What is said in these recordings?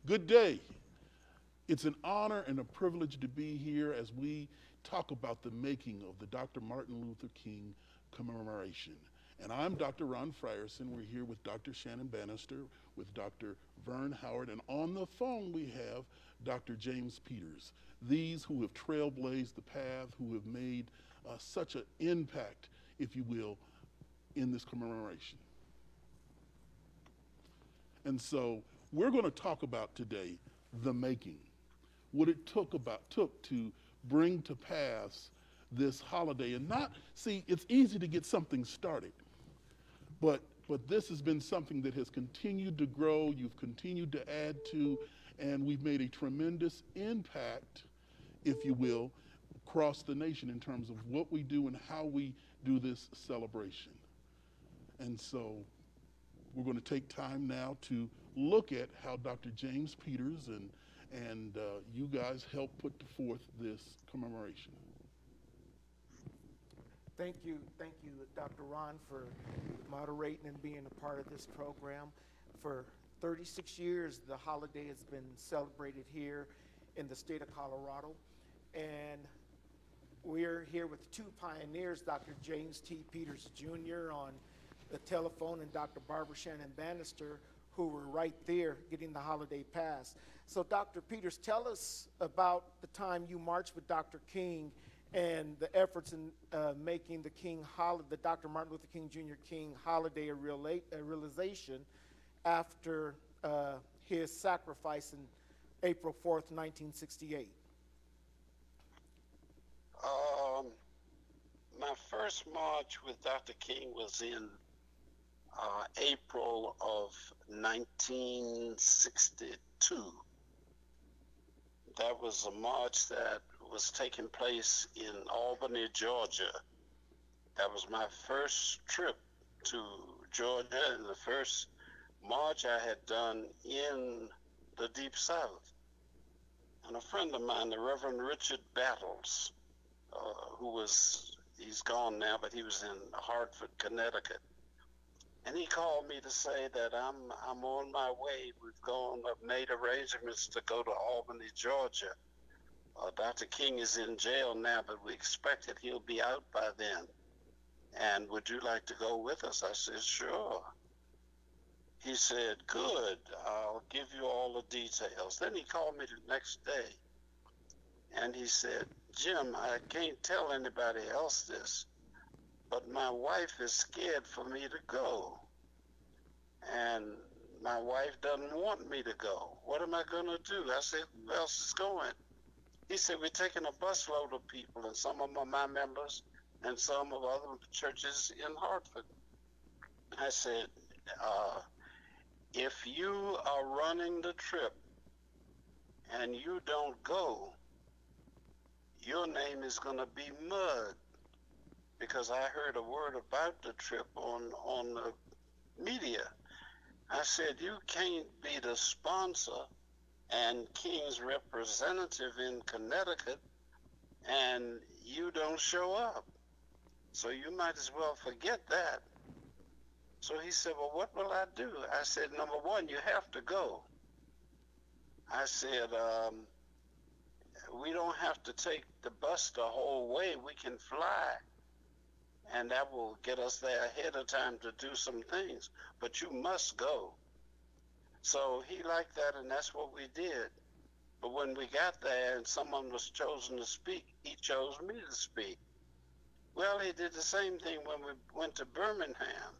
Good day. It's an honor and a privilege to be here as we talk about the making of the Dr. Martin Luther King commemoration. And I'm Dr. Ron Frierson. We're here with Dr. Shannon Banister, with Dr. Vern Howard, and on the phone we have Dr. James Peters. These who have trailblazed the path, who have made such an impact, if you will, in this commemoration. And so we're going to talk about today the making, what it took to bring to pass this holiday. And not see, it's easy to get something started, but this has been something that has continued to grow. You've continued to add to, and we've made a tremendous impact, if you will, across the nation in terms of what we do and how we do this celebration. And so we're going to take time now to look at how Dr. James Peters and you guys helped put forth this commemoration. Thank you, Dr. Ron, for moderating and being a part of this program. For 36 years, the holiday has been celebrated here in the state of Colorado, and we're here with two pioneers, Dr. James T. Peters Jr. on the telephone and Dr. Barbara Shannon Banister, who were right there getting the holiday passed. So Dr. Peters, tell us about the time you marched with Dr. King and the efforts in making the Dr. Martin Luther King Jr. King holiday a realization after his sacrifice in April 4th, 1968. My first march with Dr. King was in April of 1962. That was a march that was taking place in Albany, Georgia. That was my first trip to Georgia and the first march I had done in the Deep South. And a friend of mine, the Reverend Richard Battles, he's gone now, but he was in Hartford, Connecticut. And he called me to say that I'm on my way. I've made arrangements to go to Albany, Georgia. Dr. King is in jail now, but we expect that he'll be out by then. And would you like to go with us? I said, sure. He said, good, I'll give you all the details. Then he called me the next day, and he said, Jim, I can't tell anybody else this, but my wife is scared for me to go. And my wife doesn't want me to go. What am I going to do? I said, who else is going? He said, we're taking a busload of people, and some of them are my members, and some of other churches in Hartford. I said, if you are running the trip and you don't go, your name is going to be mud, because I heard a word about the trip on the media. I said, you can't be the sponsor and King's representative in Connecticut and you don't show up. So you might as well forget that. So he said, well, what will I do? I said, number one, you have to go. I said, we don't have to take the bus the whole way. We can fly. And that will get us there ahead of time to do some things. But you must go. So he liked that, and that's what we did. But when we got there and someone was chosen to speak, he chose me to speak. Well, he did the same thing when we went to Birmingham.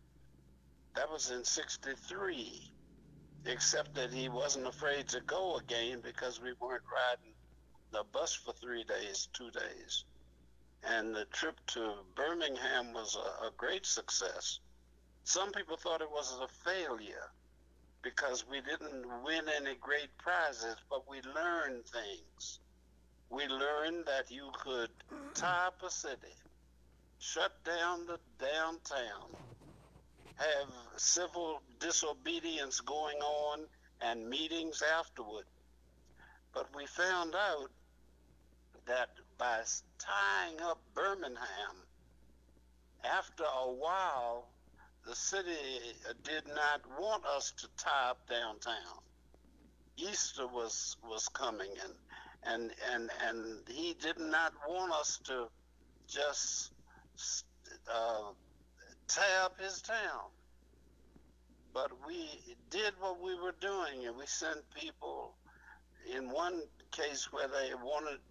That was in 63, except that he wasn't afraid to go again because we weren't riding the bus for 3 days, 2 days. And the trip to Birmingham was a great success. Some people thought it was a failure because we didn't win any great prizes, but we learned things. We learned that you could tie up a city, shut down the downtown, have civil disobedience going on and meetings afterward. But we found out that by tying up Birmingham, after a while, the city did not want us to tie up downtown. Easter was coming, and he did not want us to just tear up his town. But we did what we were doing, and we sent people. In one case where they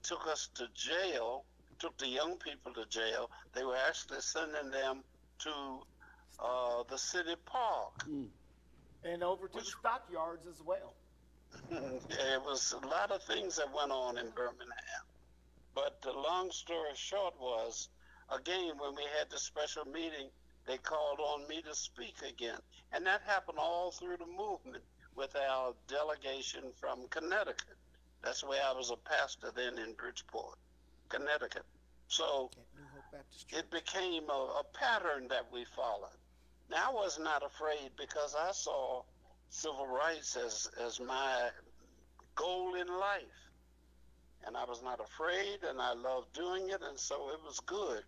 took us to jail, took the young people to jail, they were actually sending them to the city park. And over to the stockyards as well. There was a lot of things that went on in Birmingham. But the long story short was, again, when we had the special meeting, they called on me to speak again. And that happened all through the movement with our delegation from Connecticut. That's where I was a pastor then in Bridgeport, Connecticut. So it became a pattern that we followed. Now, I was not afraid because I saw civil rights as my goal in life. And I was not afraid, and I loved doing it, and so it was good.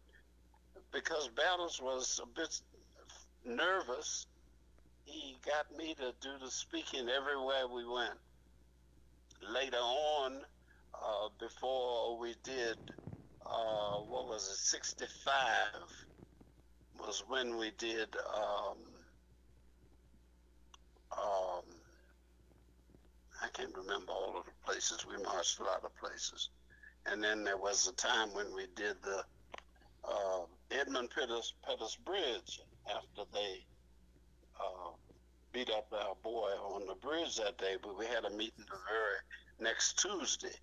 Because Battles was a bit nervous, he got me to do the speaking everywhere we went. Later on, before we did, 65, was when we did, I can't remember all of the places. We marched a lot of places. And then there was a time when we did the Edmund Pettus Bridge after they beat up our boy on the bridge that day, but we had a meeting the very next Tuesday.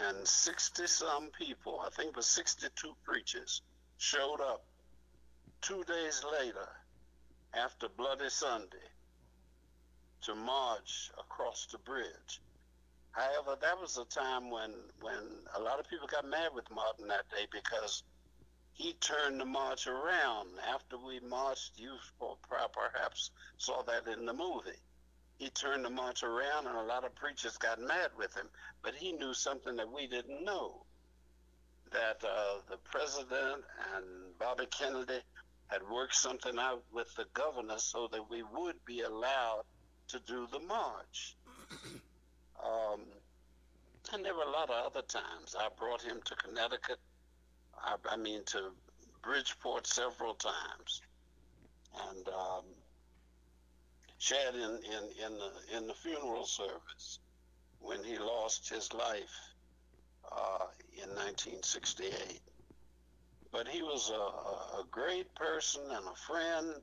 And 60-some people, I think it was 62 preachers, showed up 2 days later after Bloody Sunday to march across the bridge. However, that was a time when a lot of people got mad with Martin that day because he turned the march around. After we marched, you perhaps saw that in the movie. He turned the march around, and a lot of preachers got mad with him. But he knew something that we didn't know, that the president and Bobby Kennedy had worked something out with the governor so that we would be allowed to do the march. And there were a lot of other times. I brought him to Connecticut, to Bridgeport several times, and shared in the funeral service when he lost his life in 1968. But he was a great person and a friend,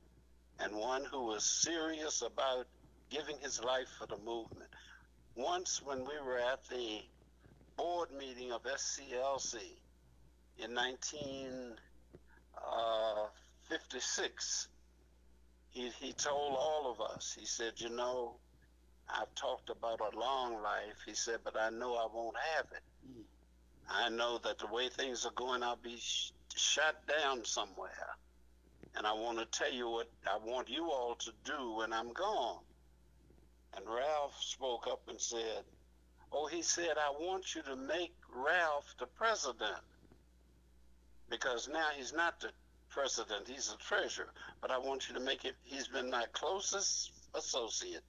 and one who was serious about giving his life for the movement. Once when we were at the board meeting of SCLC in 1956, he told all of us, he said, you know, I've talked about a long life, he said, but I know I won't have it. I know that the way things are going, I'll be shot down somewhere. And I want to tell you what I want you all to do when I'm gone. And Ralph spoke up and said, he said, I want you to make Ralph the president. Because now he's not the president, he's the treasurer. But I want you to make it, he's been my closest associate.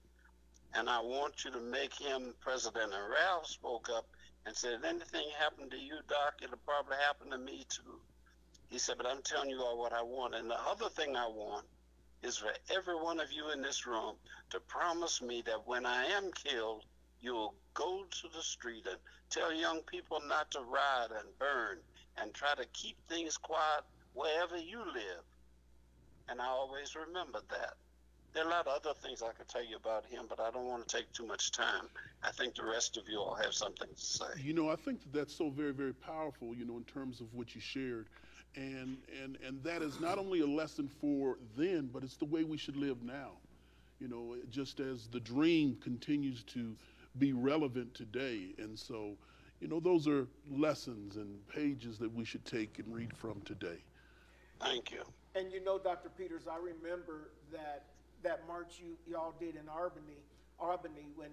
And I want you to make him president. And Ralph spoke up and said, if anything happened to you, Doc, it'll probably happen to me too. He said, but I'm telling you all what I want. And the other thing I want is for every one of you in this room to promise me that when I am killed, you'll go to the street and tell young people not to riot and burn and try to keep things quiet wherever you live. And I always remembered that. There are a lot of other things I could tell you about him, but I don't want to take too much time. I think the rest of you all have something to say. You know, I think that's so very, very powerful, you know, in terms of what you shared. And that is not only a lesson for then, but it's the way we should live now. You know, just as the dream continues to be relevant today. And so, you know, those are lessons and pages that we should take and read from today. Thank you. And you know, Dr. Peters, I remember that march y'all did in Albany when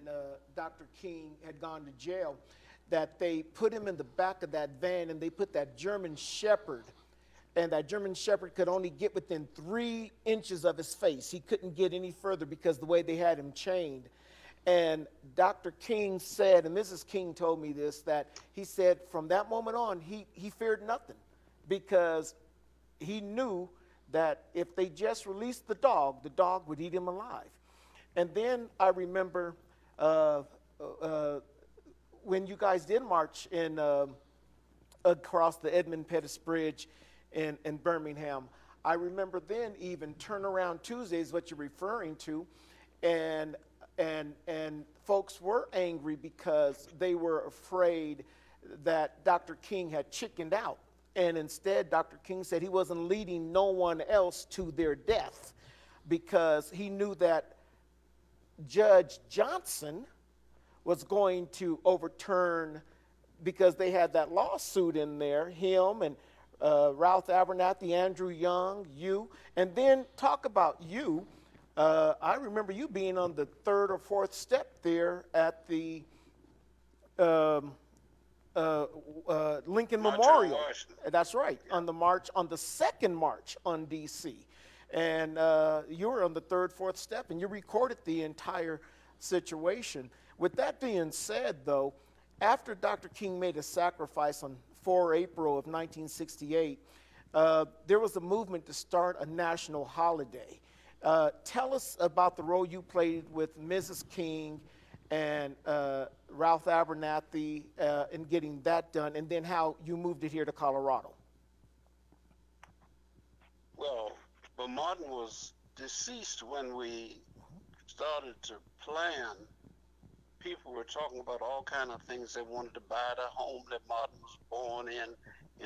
Dr. King had gone to jail, that they put him in the back of that van and they put that German Shepherd, and that German Shepherd could only get within 3 inches of his face. He couldn't get any further because the way they had him chained. And Dr. King said, and Mrs. King told me this, that he said from that moment on, he feared nothing because he knew that if they just released the dog would eat him alive. And then I remember when you guys did march in across the Edmund Pettus Bridge in Birmingham. I remember then even turnaround Tuesdays, what you're referring to, and folks were angry because they were afraid that Dr. King had chickened out. And instead, Dr. King said he wasn't leading no one else to their death because he knew that Judge Johnson was going to overturn, because they had that lawsuit in there, him and Ralph Abernathy, Andrew Young, you. And then talk about you. I remember you being on the third or fourth step there at the Lincoln March on Memorial. Washington. That's right, Yeah. on the march, on the second march on D.C. And you were on the third, fourth step, and you recorded the entire situation. With that being said, though, after Dr. King made a sacrifice on 4 April of 1968, there was a movement to start a national holiday. Tell us about the role you played with Mrs. King and Ralph Abernathy in getting that done, and then how you moved it here to Colorado. Well, Martin was deceased when we started to plan. People were talking about all kind of things. They wanted to buy the home that Martin was born in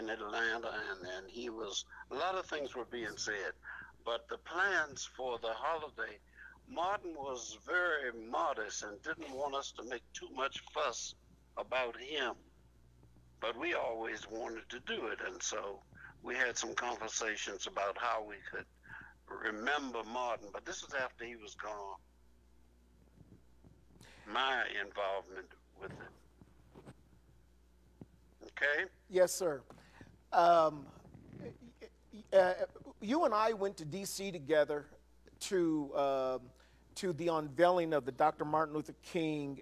Atlanta, and he was, a lot of things were being said. But the plans for the holiday, Martin was very modest and didn't want us to make too much fuss about him. But we always wanted to do it, and so we had some conversations about how we could remember Martin. But this was after he was gone. My involvement with it. Okay? Yes, sir. You and I went to D.C. together to the unveiling of the Dr. Martin Luther King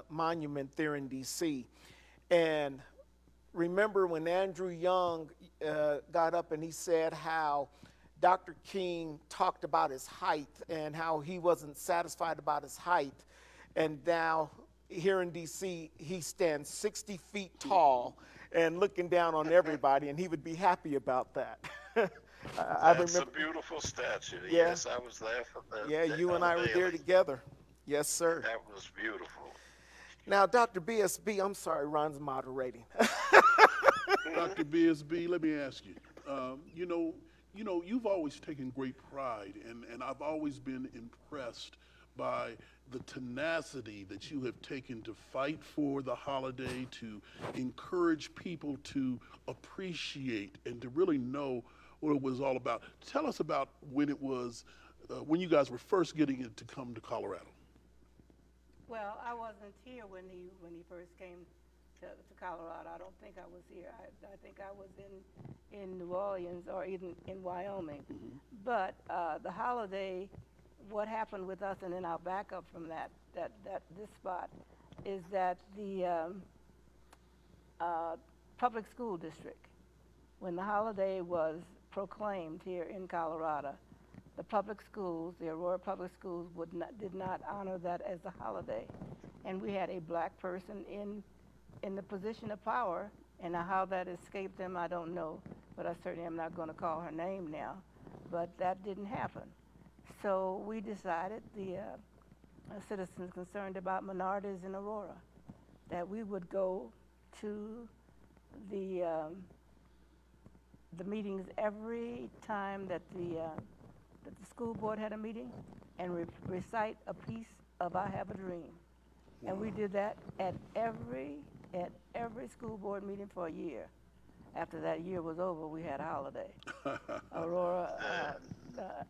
monument there in D.C. And remember when Andrew Young got up and he said how Dr. King talked about his height and how he wasn't satisfied about his height. And now here in D.C., he stands 60 feet tall and looking down on everybody, and he would be happy about that. I That's remember, a beautiful statue. Yeah. Yes, I was there for that. yeah, you and I were there together. Yes, sir. That was beautiful. Now, Dr. BSB, I'm sorry, Ron's moderating. Dr. BSB, let me ask you. You've always taken great pride, and I've always been impressed by the tenacity that you have taken to fight for the holiday, to encourage people to appreciate and to really know what it was all about. Tell us about when it was, when you guys were first getting it to come to Colorado. Well, I wasn't here when he first came to Colorado. I don't think I was here. I think I was in New Orleans or even in Wyoming. Mm-hmm. But the holiday, what happened with us, and then I'll back up from this spot, is that the public school district, when the holiday was proclaimed here in Colorado, the public schools, the Aurora Public Schools, did not honor that as a holiday. And we had a black person in the position of power, and how that escaped them, I don't know, but I certainly am not going to call her name now. But that didn't happen. So we decided, the citizens concerned about minorities in Aurora, that we would go to the meetings every time that the school board had a meeting and recite a piece of I Have a Dream. And we did that at every school board meeting for a year. After that year was over, we had a holiday. Aurora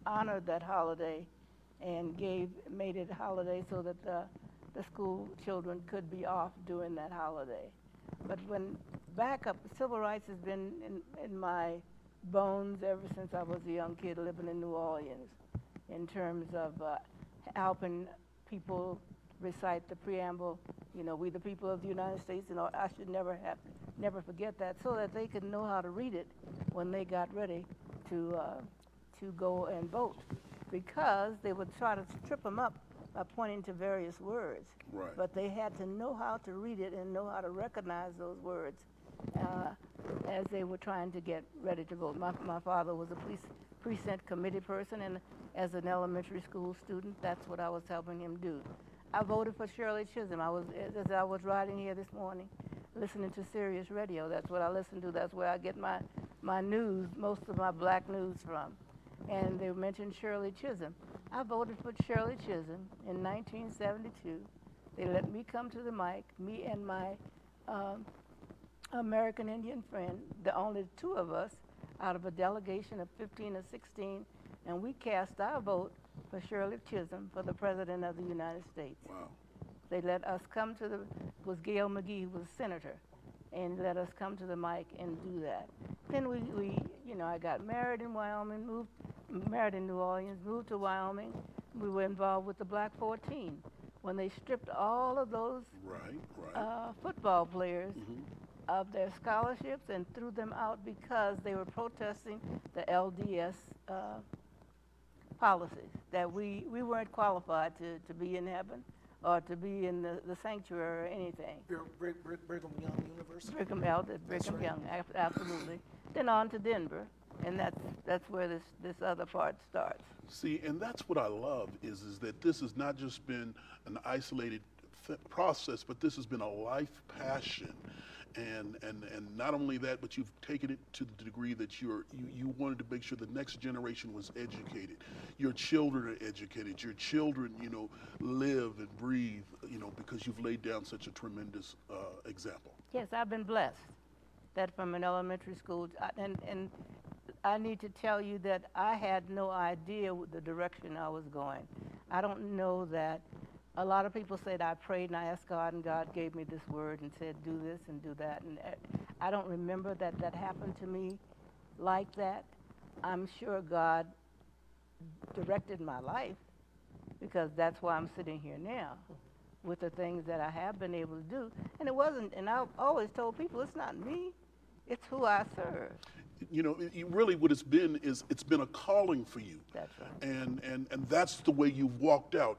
honored that holiday and made it a holiday so that the school children could be off during that holiday. But when back up, civil rights has been in my bones ever since I was a young kid living in New Orleans, in terms of helping people recite the preamble, we the people of the United States, I should never forget that, so that they could know how to read it when they got ready to go and vote, because they would try to trip them up by pointing to various words. Right. But they had to know how to read it and know how to recognize those words as they were trying to get ready to vote. My father was a precinct committee person, and as an elementary school student, that's what I was helping him do. I voted for Shirley Chisholm. As I was riding here this morning, listening to Sirius Radio. That's what I listen to. That's where I get my news, most of my black news from. And they mentioned Shirley Chisholm. I voted for Shirley Chisholm in 1972. They let me come to the mic, me and my American Indian friend, the only two of us out of a delegation of 15 or 16, and we cast our vote for Shirley Chisholm for the President of the United States. Wow. They let us come to it was Gail McGee, who was senator, and let us come to the mic and do that. Then I got married in Wyoming, married in New Orleans, moved to Wyoming. We were involved with the Black 14 when they stripped all of those football players of their scholarships and threw them out because they were protesting the LDS policies, that we weren't qualified to be in heaven or to be in the sanctuary or anything. Brigham Young University. Brigham right. Young, absolutely. Then on to Denver, and that's where this other part starts. See, and that's what I love is that this has not just been an isolated process, but this has been a life passion. And not only that, but you've taken it to the degree that you wanted to make sure the next generation was educated. Your children are educated. Your children, live and breathe, because you've laid down such a tremendous example. Yes, I've been blessed that from an elementary school, and I need to tell you that I had no idea the direction I was going. I don't know that. A lot of people said I prayed and I asked God, and God gave me this word and said, do this and do that. And I don't remember that happened to me like that. I'm sure God directed my life, because that's why I'm sitting here now with the things that I have been able to do. And it wasn't, and I've always told people, it's not me, it's who I serve. Really what it's been is it's been a calling for you. That's right. And that's the way you've walked out.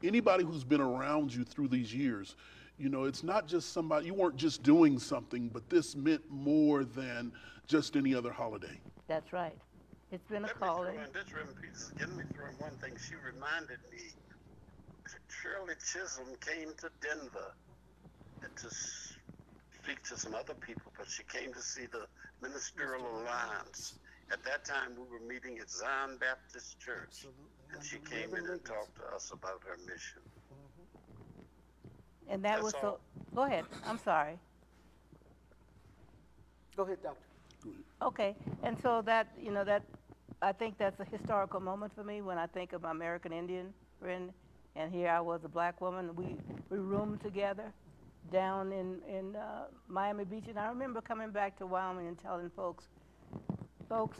Anybody who's been around you through these years, it's not just somebody, you weren't just doing something, but this meant more than just any other holiday. That's right. It's been a Let calling. me throw in one thing. She reminded me, Shirley Chisholm came to Denver to speak to some other people, but she came to see the Ministerial Alliance. At that time, we were meeting at Zion Baptist Church, Absolutely. and she came in and talked to us about her mission. And that That's was all. Go ahead. I'm sorry. Go ahead, Doctor. Okay. And so that I think that's a historical moment for me when I think of my American Indian friend, and here I was, a black woman. We roomed together down in Miami Beach, and I remember coming back to Wyoming and telling folks, the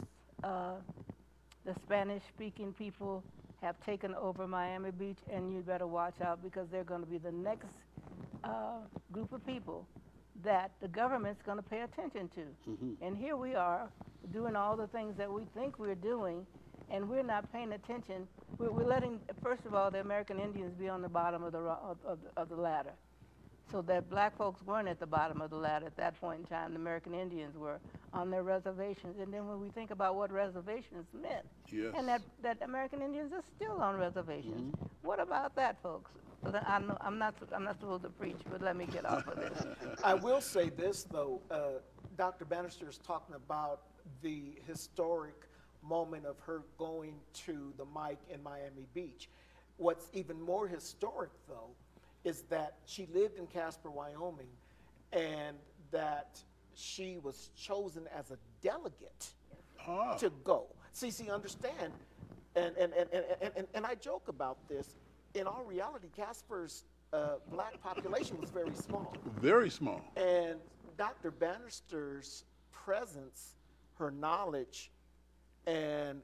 Spanish-speaking people have taken over Miami Beach, and you better watch out, because they're going to be the next group of people that the government's going to pay attention to. And here we are doing all the things that we think we're doing, and we're not paying attention. We're letting, first of all, the American Indians be on the bottom of the ladder, so that black folks weren't at the bottom of the ladder at that point in time. The American Indians were on their reservations. And then when we think about what reservations meant, Yes. and that American Indians are still on reservations. What about that, folks? I'm not supposed to preach, but let me get off of this. I will say this, though. Dr. Banister is talking about the historic moment of her going to the mic in Miami Beach. What's even more historic, though, is that she lived in Casper, Wyoming, and that she was chosen as a delegate to go. See, understand, and I joke about this. In all reality, Casper's black population was very small. Very small. And Dr. Banister's presence, her knowledge, and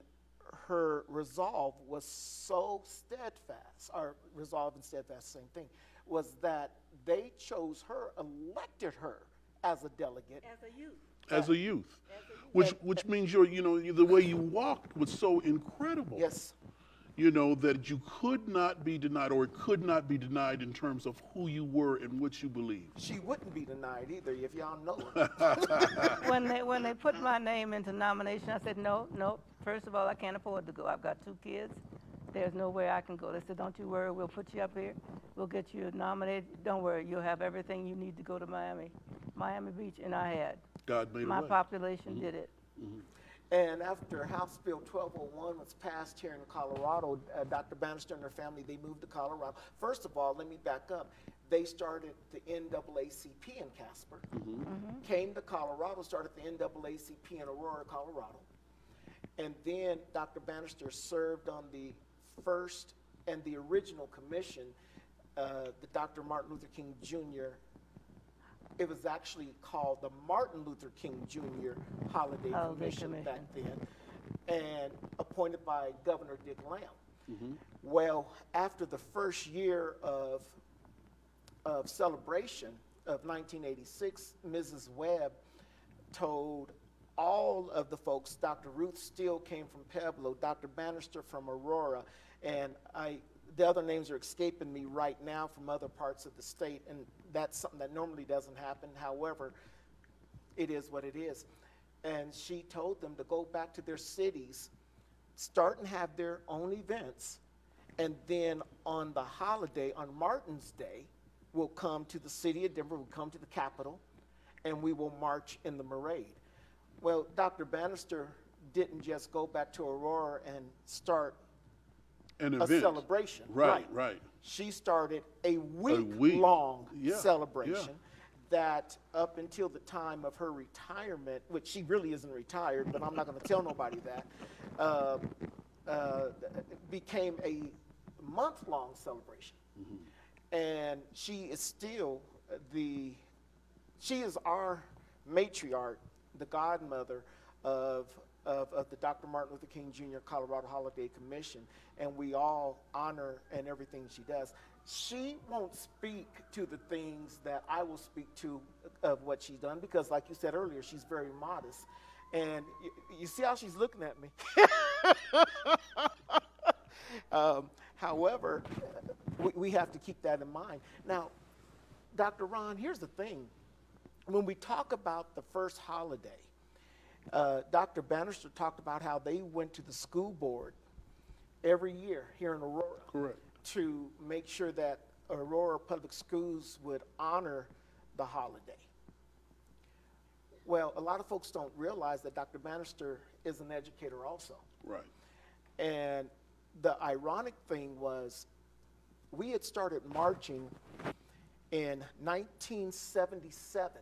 her resolve was so steadfast, or resolve and steadfast, same thing, was that they chose her, elected her as a delegate. As a youth. As a youth, And- which means the way you walked was so incredible. Yes. That you could not be denied, or it could not be denied in terms of who you were and what you believed. She wouldn't be denied either, if y'all know her. When they put my name into nomination, I said, no. First of all, I can't afford to go. I've got 2 kids. There's no way I can go. They said, don't you worry. We'll put you up here. We'll get you nominated. Don't worry. You'll have everything you need to go to Miami Beach. And I had. God made a My way. population did it. And after House Bill 1201 was passed here in Colorado, Dr. Banister and her family, they moved to Colorado. First of all, let me back up. They started the NAACP in Casper, came to Colorado, started the NAACP in Aurora, Colorado. And then Dr. Banister served on the first and the original commission, the Dr. Martin Luther King Jr. It was actually called the Martin Luther King Jr. Holiday Commission back then, and appointed by Governor Dick Lamb. Well, after the first year of celebration of 1986, Mrs. Webb told all of the folks, Dr. Ruth Steele came from Pueblo, Dr. Banister from Aurora, and the other names are escaping me right now from other parts of the state, and that's something that normally doesn't happen. However, it is what it is. And she told them to go back to their cities, start and have their own events, and then on the holiday, on Martin's Day, we'll come to the city of Denver, we'll come to the Capitol, and we will march in the parade. Well, Dr. Banister didn't just go back to Aurora and start An a event. celebration. Right. She started a week. week-long Yeah, celebration that up until the time of her retirement, which she really isn't retired, but I'm not going to tell nobody that, became a month-long celebration. And she is still she is our matriarch, the godmother of the Dr. Martin Luther King Jr. Colorado Holiday Commission, and we all honor and everything she does. She won't speak to the things that I will speak to of what she's done, because like you said earlier, she's very modest. And you see how she's looking at me. However, we have to keep that in mind. Now, Dr. Ron, here's the thing. When we talk about the first holiday, Dr. Banister talked about how they went to the school board every year here in Aurora. Correct. To make sure that Aurora Public Schools would honor the holiday. Well, a lot of folks don't realize that Dr. Banister is an educator also. Right. And the ironic thing was, we had started marching in 1977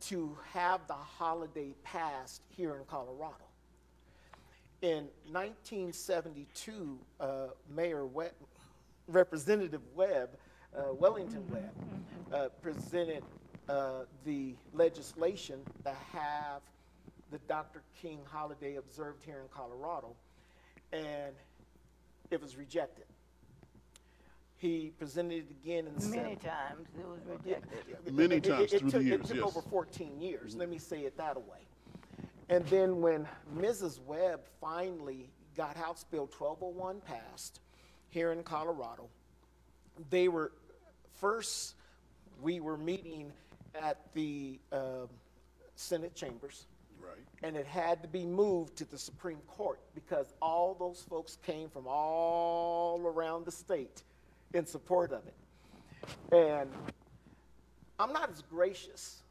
to have the holiday passed here in Colorado. In 1972, Representative Webb, Wellington Webb, presented the legislation to have the Dr. King holiday observed here in Colorado, and it was rejected. He presented it again in Many times it was rejected. Many times through the years, It took yes. over 14 years, let me say it that way. And then when Mrs. Webb finally got House Bill 1201 passed here in Colorado, we were meeting at the Senate chambers. Right. And it had to be moved to the Supreme Court because all those folks came from all around the state in support of it. And I'm not as gracious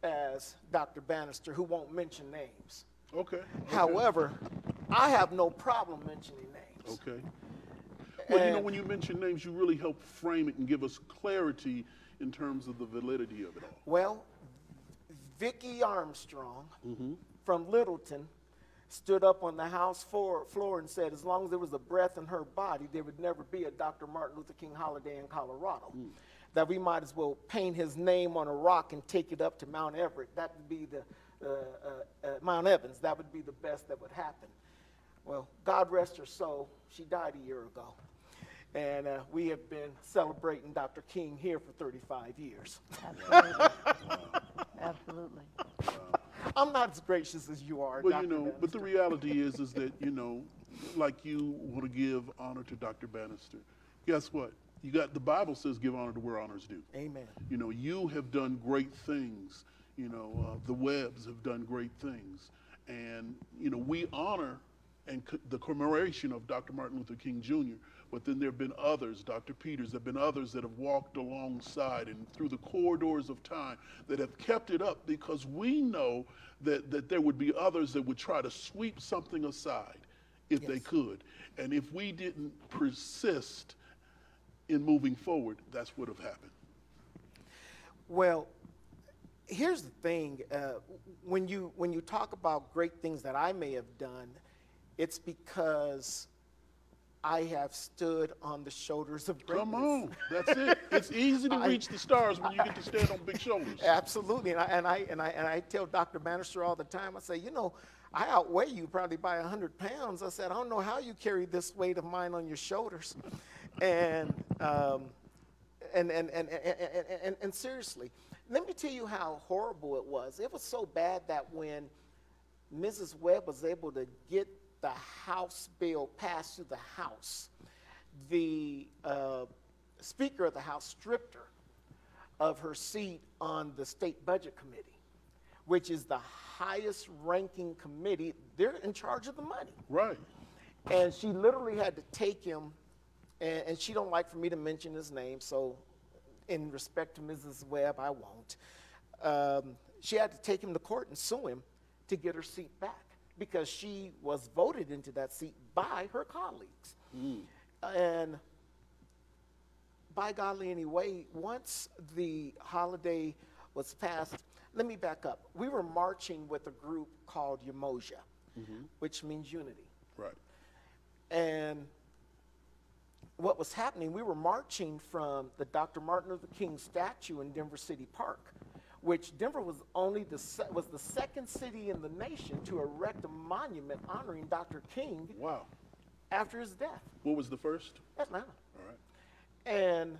as Dr. Banister, who won't mention names. Okay. However, I have no problem mentioning names. Okay. Well, And- when you mention names, you really help frame it and give us clarity in terms of the validity of it all. Well, Vicki Armstrong from Littleton stood up on the House floor and said, as long as there was a breath in her body, there would never be a Dr. Martin Luther King holiday in Colorado. That we might as well paint his name on a rock and take it up to Mount Everett. That would be Mount Evans. That would be the best that would happen. Well, God rest her soul. She died a year ago. And we have been celebrating Dr. King here for 35 years. Absolutely. Absolutely. I'm not as gracious as you are, Well, Dr. but the Banister. reality is that, like you want to give honor to Dr. Banister, guess what? You got, the Bible says give honor to where honors due. Amen. You have done great things. The Webbs have done great things. And, we honor the commemoration of Dr. Martin Luther King Jr., but then there have been others, Dr. Peters, there have been others that have walked alongside and through the corridors of time that have kept it up, because we know that there would be others that would try to sweep something aside if they Yes. could. And if we didn't persist in moving forward, that's what would have happened. Well, here's the thing. When you talk about great things that I may have done, it's because I have stood on the shoulders of greatness. Come on, that's it. It's easy to reach the stars when you get to stand on big shoulders. Absolutely, and I tell Dr. Banister all the time. I say, I outweigh you probably by 100 pounds. I said, I don't know how you carry this weight of mine on your shoulders, and seriously, let me tell you how horrible it was. It was so bad that when Mrs. Webb was able to get the House bill passed through the House, the Speaker of the House stripped her of her seat on the State Budget Committee, which is the highest ranking committee. They're in charge of the money. Right. And she literally had to take him, and she don't like for me to mention his name, so in respect to Mrs. Webb, I won't. She had to take him to court and sue him to get her seat back, because she was voted into that seat by her colleagues. And by golly, anyway, once the holiday was passed, let me back up. We were marching with a group called Umoja, which means unity. Right. And what was happening, we were marching from the Dr. Martin Luther King statue in Denver City Park, which Denver was was the second city in the nation to erect a monument honoring Dr. King Wow. after his death. What was the first? Atlanta. All right. And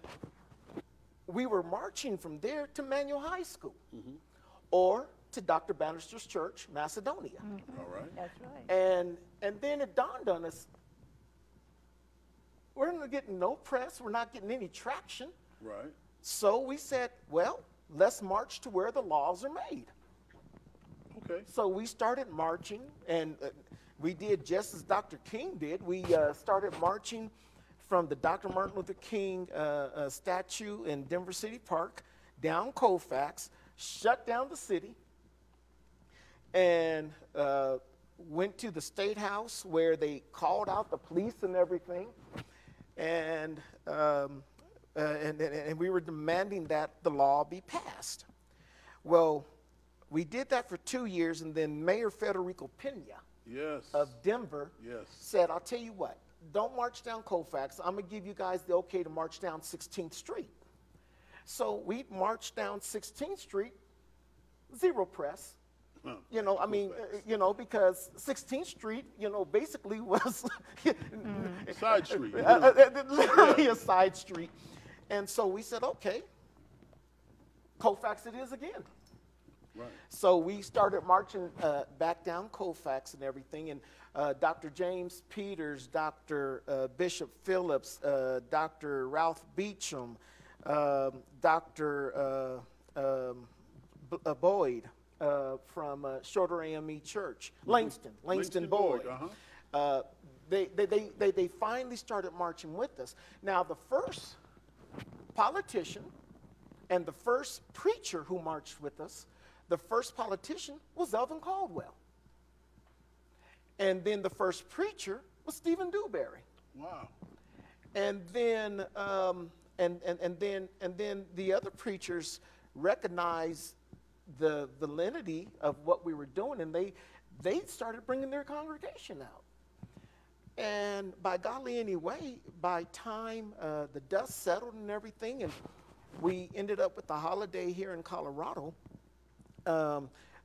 we were marching from there to Manual High School, or to Dr. Banister's church, Macedonia. All right. That's right. And then it dawned on us, we're not getting no press, we're not getting any traction. Right. So we said, well, let's march to where the laws are made. Okay. So we started marching, and we did just as Dr. King did. We started marching from the Dr. Martin Luther King statue in Denver City Park down Colfax, shut down the city, and went to the State House, where they called out the police and everything, and we were demanding that the law be passed. Well, we did that for 2 years, and then Mayor Federico Pena Yes. of Denver Yes. said, I'll tell you what, don't march down Colfax. I'm going to give you guys the okay to march down 16th Street. So we marched down 16th Street, zero press. Because 16th Street, basically was Side street. literally a side street. And so we said, okay, Colfax it is again. Right. So we started marching back down Colfax and everything, and Dr. James Peters, Dr. Bishop Phillips, Dr. Ralph Beecham, Dr. Boyd from Shorter AME Church, Langston Boyd. They finally started marching with us. Now, the first politician and the first preacher who marched with us, the first politician was Elvin Caldwell. And then the first preacher was Stephen Dewberry. Wow. And then then the other preachers recognized the validity of what we were doing, and they started bringing their congregation out. And by golly, anyway, by time the dust settled and everything, and we ended up with the holiday here in Colorado,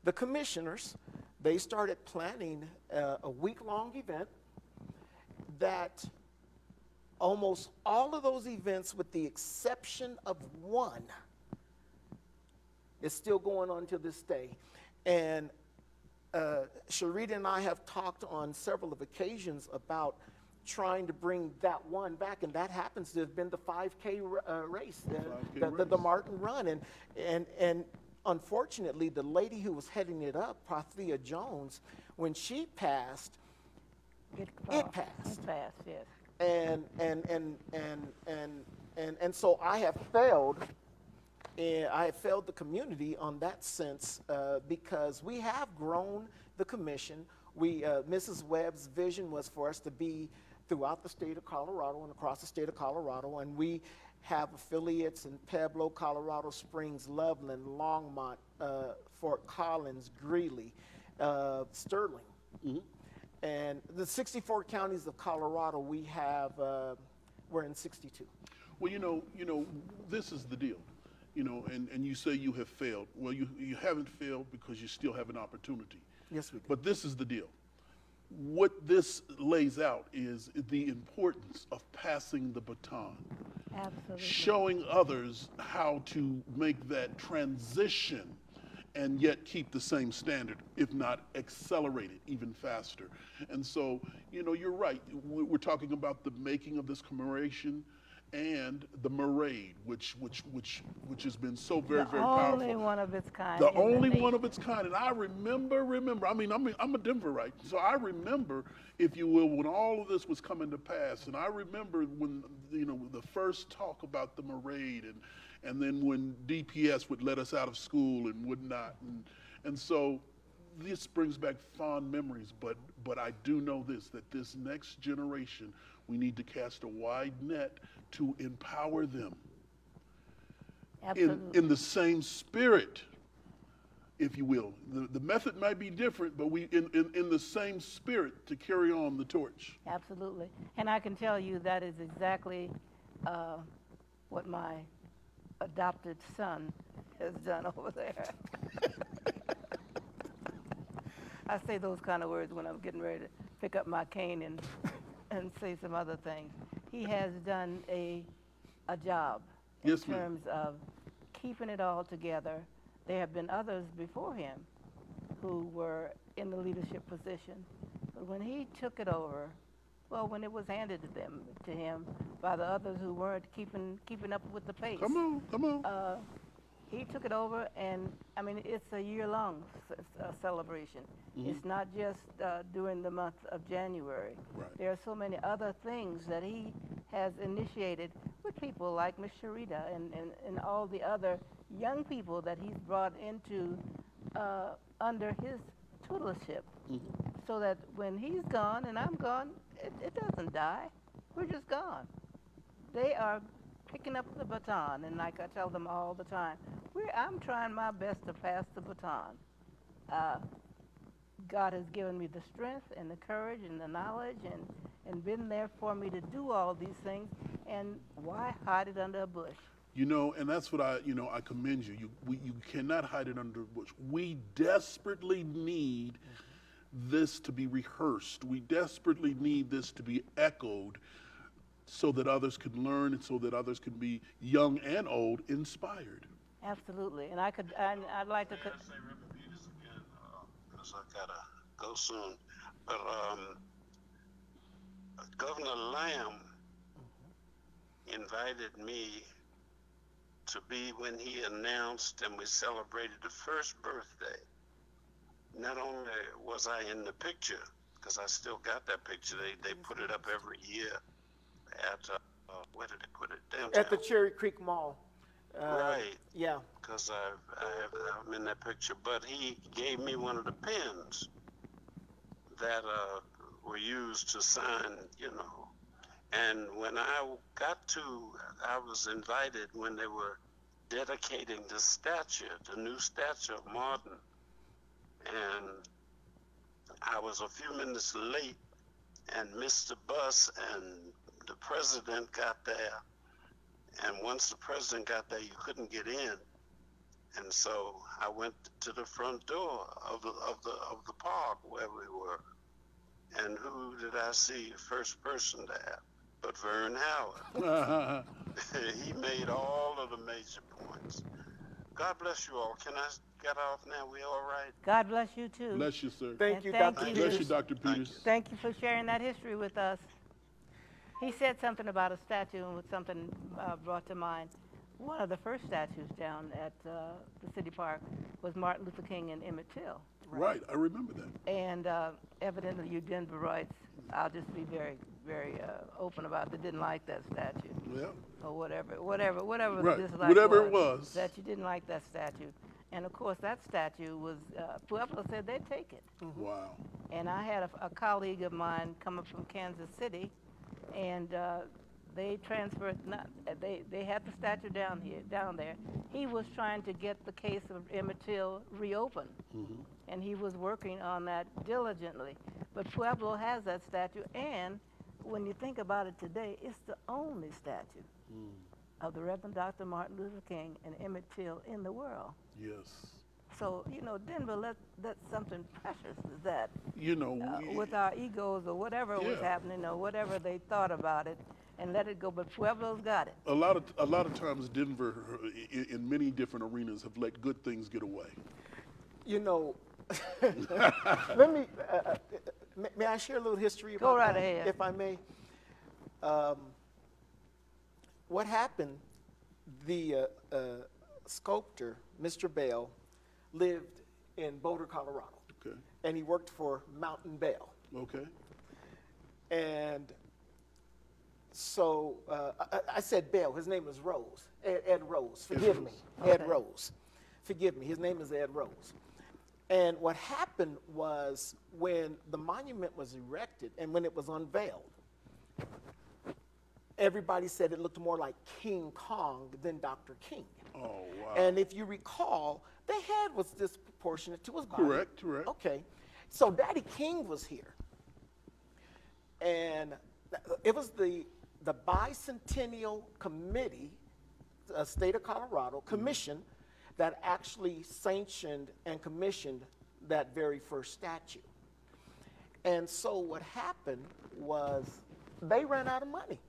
the commissioners, they started planning a week-long event that almost all of those events, with the exception of one, is still going on to this day. And Sharita and I have talked on several of occasions about trying to bring that one back, and that happens to have been the 5K race, the Martin Run. And unfortunately, the lady who was heading it up, Parthia Jones, when she passed, it passed. It passed, yes. And so I have failed. I have failed the community on that sense because we have grown the commission. Mrs. Webb's vision was for us to be throughout the state of Colorado and across the state of Colorado, and we have affiliates in Pueblo, Colorado Springs, Loveland, Longmont, Fort Collins, Greeley, Sterling. Mm-hmm. And the 64 counties of Colorado, we're in 62. Well, you know, this is the deal. And you say you have failed. Well, you haven't failed because you still have an opportunity. Yes, we do. But this is the deal. What this lays out is the importance of passing the baton. Absolutely. Showing others how to make that transition and yet keep the same standard, if not accelerate it even faster. And so, you're right. We're talking about the making of this commemoration and the parade, which has been so very, very powerful. The only one of its kind. The only one of its kind. And I remember, I'm a Denverite, so I remember, if you will, when all of this was coming to pass. And I remember when, the first talk about the parade, and then when DPS would let us out of school and would not. And so this brings back fond memories, but I do know that this next generation, we need to cast a wide net to empower them in the same spirit, if you will. The method might be different, but we in the same spirit to carry on the torch. Absolutely. And I can tell you that is exactly what my adopted son has done over there. I say those kind of words when I'm getting ready to pick up my cane and say some other things. He has done a job in Yes, ma'am. terms of keeping it all together. There have been others before him who were in the leadership position, but when he took it over, well, when it was handed to him by the others who weren't keeping up with the pace. Come on. He took it over, and it's a year-long celebration. Mm-hmm. It's not just during the month of January. Right. There are so many other things that he has initiated with people like Miss Sharita and all the other young people that he's brought into under his tutorship, Mm-hmm. so that when he's gone and I'm gone, it doesn't die. We're just gone. They are picking up the baton, and like I tell them all the time, I'm trying my best to pass the baton. God has given me the strength and the courage and the knowledge and been there for me to do all these things, and why hide it under a bush? And that's what I commend you. You cannot hide it under a bush. We desperately need this to be rehearsed. We desperately need this to be echoed so that others can learn and so that others can be, young and old, inspired. Absolutely. And I'd like to... Say repeat this again, because I gotta go soon. But Governor Lamb invited me to be when he announced and we celebrated the first birthday. Not only was I in the picture, because I still got that picture. They put it up every year at where did they put it? Downtown. At the Cherry Creek Mall. Right. Yeah. Because I'm in that picture. But he gave me one of the pens that were used to sign, And when I was invited when they were dedicating the new statue of Martin. And I was a few minutes late and missed the bus, and the president got there. And once the president got there, you couldn't get in. And so I went to the front door of the park where we were. And who did I see first person there but Vern Howard? He made all of the major points. God bless you all. Can I get off now? We all right? God bless you too. Bless you, sir. Thank And you, thank Dr. you. Bless you, Peters. Dr. Thank you. Peters. Thank you for sharing that history with us. He said something about a statue, and something brought to mind. One of the first statues down at the city park was Martin Luther King and Emmett Till. Right, I remember that. And evidently you Denverites, I'll just be very, very open about it, didn't like that statue. Yeah. Or whatever Right, the dislike whatever it was. that you didn't like that statue. And of course, that statue was, Pueblo said they'd take it. Wow. And I had a colleague of mine coming from Kansas City, and they transferred, they had the statue down there. He was trying to get the case of Emmett Till reopened, and he was working on that diligently. But Pueblo has that statue, and when you think about it today, it's the only statue of the Reverend Dr. Martin Luther King and Emmett Till in the world. Yes. So, you know, Denver let something precious as that, You know, with our egos or whatever was Yeah. happening or whatever they thought about it, and let it go. But Pueblo's got it. a lot of times Denver, in many different arenas, have let good things get away. You know, let me, may I share a little history about Go right that, ahead. if I may? What happened, the sculptor, Mr. Bell, lived in Boulder, Colorado, Okay. and he worked for Mountain Bell. Okay. And so I said Bell. His name is Rose. Ed Rose. Forgive me. Ed Okay. Rose. Forgive me. His name is Ed Rose. And what happened was when the monument was erected and when it was unveiled, everybody said it looked more like King Kong than Dr. King. Oh, wow. And if you recall, the head was disproportionate to his body. Correct. Okay. So Daddy King was here. And it was the Bicentennial Committee, state of Colorado, commission that actually sanctioned and commissioned that very first statue. And so what happened was they ran out of money.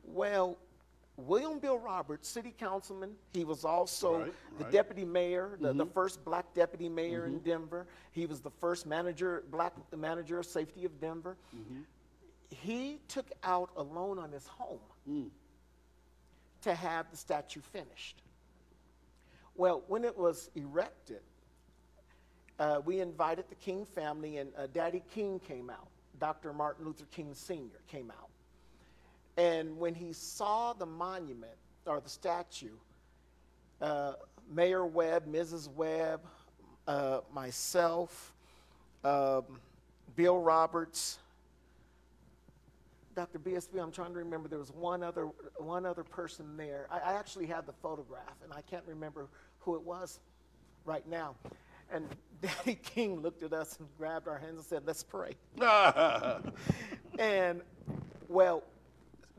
Well, William Bill Roberts, city councilman, he was also Right, the right. deputy mayor, the first black deputy mayor in Denver. He was the first black manager of safety of Denver. He took out a loan on his home to have the statue finished. Well, when it was erected, we invited the King family, and Daddy King came out. Dr. Martin Luther King Sr. came out. And when he saw the monument, or the statue, Mayor Webb, Mrs. Webb, myself, Bill Roberts, Dr. BSB, I'm trying to remember, there was one other person there. I actually have the photograph, and I can't remember who it was right now. And Daddy King looked at us and grabbed our hands and said, "Let's pray." And, well,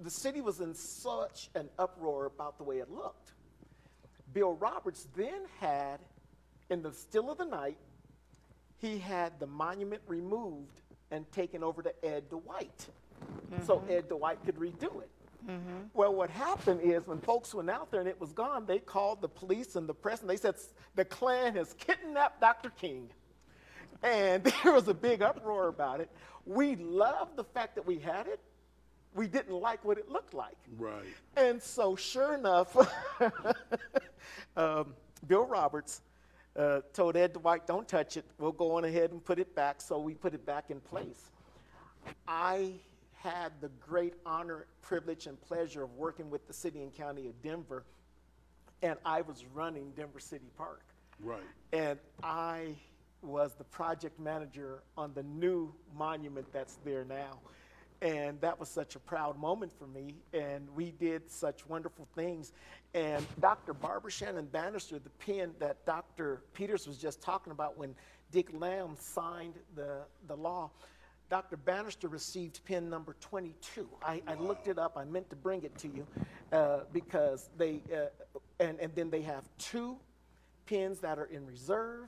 the city was in such an uproar about the way it looked. Bill Roberts then had, in the still of the night, he had the monument removed and taken over to Ed Dwight, so Ed Dwight could redo it. Well, what happened is when folks went out there and it was gone, they called the police and the press, and they said, the Klan has kidnapped Dr. King. And there was a big uproar about it. We loved the fact that we had it. We didn't like what it looked like. Right. And so sure enough, Bill Roberts told Ed Dwight, "Don't touch it. We'll go on ahead and put it back." So we put it back in place. I had the great honor, privilege, and pleasure of working with the city and county of Denver, and I was running Denver City Park. Right. And I was the project manager on the new monument that's there now. And that was such a proud moment for me, and we did such wonderful things. And Dr. Barbara Shannon Banister, the pen that Dr. Peters was just talking about when Dick Lamb signed the law, Dr. Banister received pen number 22. I looked it up. I meant to bring it to you because they, and then they have two pins that are in reserve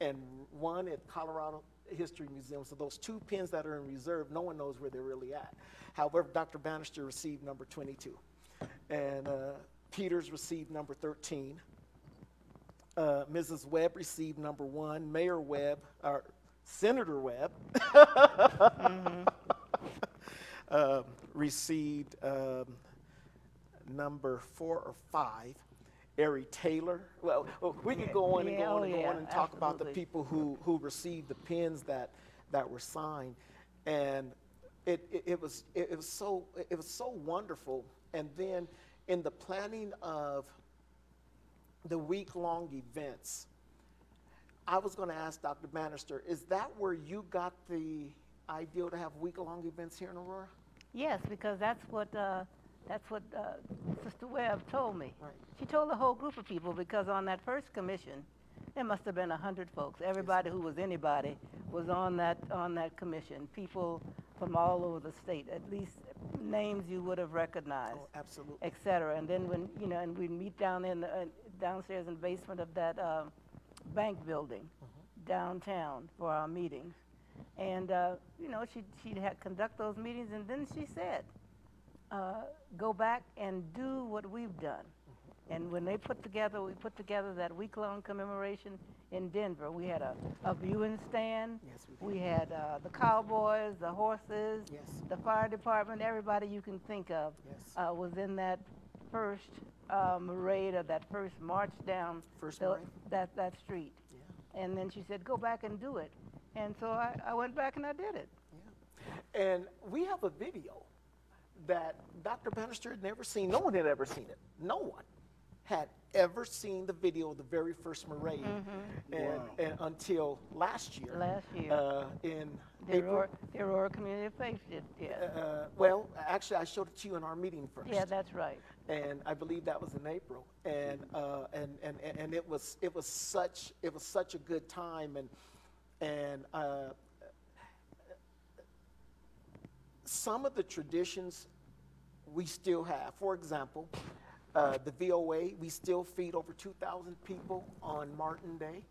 and one at Colorado History Museum. So those 2 pins that are in reserve, no one knows where they're really at. However, Dr. Banister received number 22. And Peters received number 13. Mrs. Webb received number 1. Mayor Webb, or Senator Webb, received number 4 or 5. Ari Taylor. Well, we could go on and go on and go on and talk about the people who received the pins that were signed, and it was so wonderful. And then in the planning of the week-long events, I was going to ask Dr. Banister, is that where you got the idea to have week-long events here in Aurora? Yes, because that's what Sister Webb told me. Right. She told a whole group of people, because on that first commission, there must have been 100 folks. Everybody who was anybody was on that commission. People from all over the state, at least names you would have recognized. Oh, absolutely. Et cetera. And then when and we'd meet down in the downstairs in the basement of that bank building downtown for our meetings. And she'd conduct those meetings, and then she said, go back and do what we've done. And when we put together that week-long commemoration in Denver. We had a viewing stand. Yes, We had the cowboys, the horses, Yes. the fire department, everybody you can think of Yes. was in that first parade, or that first march down First the- parade? that street. Yeah. And then she said, go back and do it. And so I went back and I did it. Yeah. And we have a video that Dr. Banister had never seen. No one had ever seen it. No one had ever seen the video of the very first parade, and until last year. Last year. In The April. Aurora Community of Faith did, yes. Well, actually, I showed it to you in our meeting first. Yeah, that's right. And I believe that was in April, and it was such a good time, and some of the traditions we still have. For example, the VOA, we still feed over 2,000 people on Martin Day.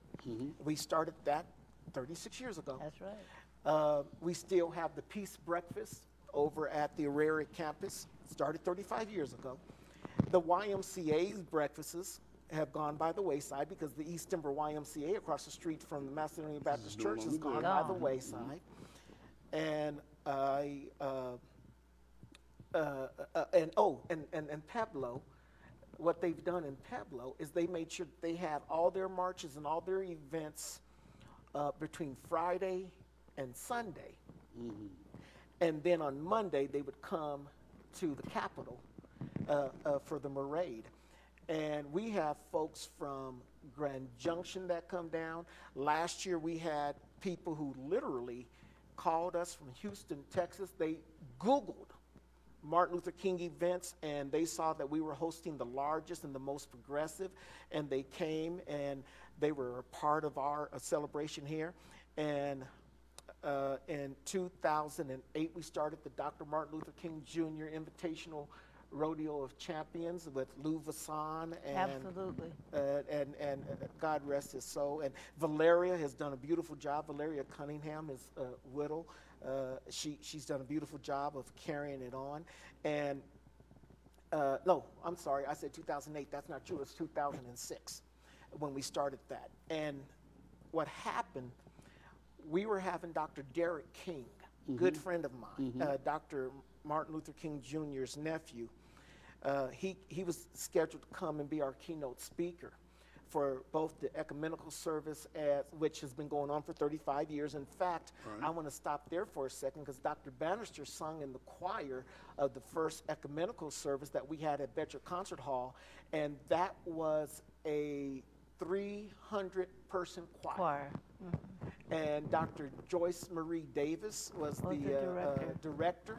We started that 36 years ago. That's right. We still have the Peace Breakfast over at the Aurora campus, started 35 years ago. The YMCA's breakfasts have gone by the wayside because the East Denver YMCA across the street from the Macedonian Baptist no Church has longer gone there. by the Gone. wayside. And and Pueblo, what they've done in Pueblo is they made sure they had all their marches and all their events between Friday and Sunday. And then on Monday, they would come to the Capitol for the parade. And we have folks from Grand Junction that come down. Last year, we had people who literally called us from Houston, Texas. They Googled Martin Luther King events, and they saw that we were hosting the largest and the most progressive, and they came and they were a part of our celebration here. And in 2008, we started the Dr. Martin Luther King Jr. Invitational Rodeo of Champions with Lou Vasson and Absolutely. and God rest his soul. And Valeria has done a beautiful job. Valeria Cunningham is widow. She's done a beautiful job of carrying it on. And no, I'm sorry, I said 2008. That's not true. It's 2006 when we started that. And what happened, we were having Dr. Derek King, good friend of mine, Dr. Martin Luther King Jr.'s nephew. He was scheduled to come and be our keynote speaker for both the ecumenical service, which has been going on for 35 years. In fact, I want to stop there for a second because Dr. Banister sung in the choir of the first ecumenical service that we had at Betcher Concert Hall, and that was a 300-person choir. And Dr. Joyce Marie Davis was the director.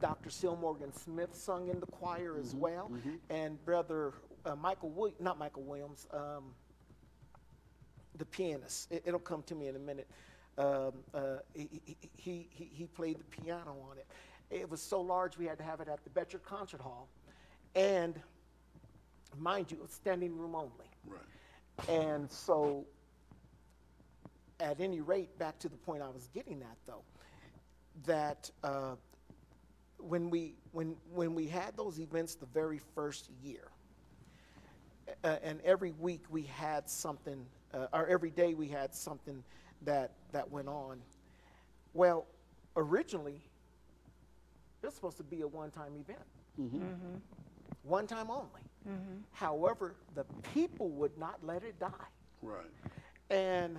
Dr. Sil Morgan Smith sung in the choir as well, and Brother not Michael Williams, the pianist. It'll come to me in a minute. He played the piano on it. It was so large we had to have it at the Betcher Concert Hall, and mind you, it was standing room only. Right. And so, at any rate, back to the point I was getting at, though, that when we had those events the very first year, and every week we had something, or every day we had something that went on. Well, originally, it was supposed to be a one-time event, one time only. However, the people would not let it die. Right. And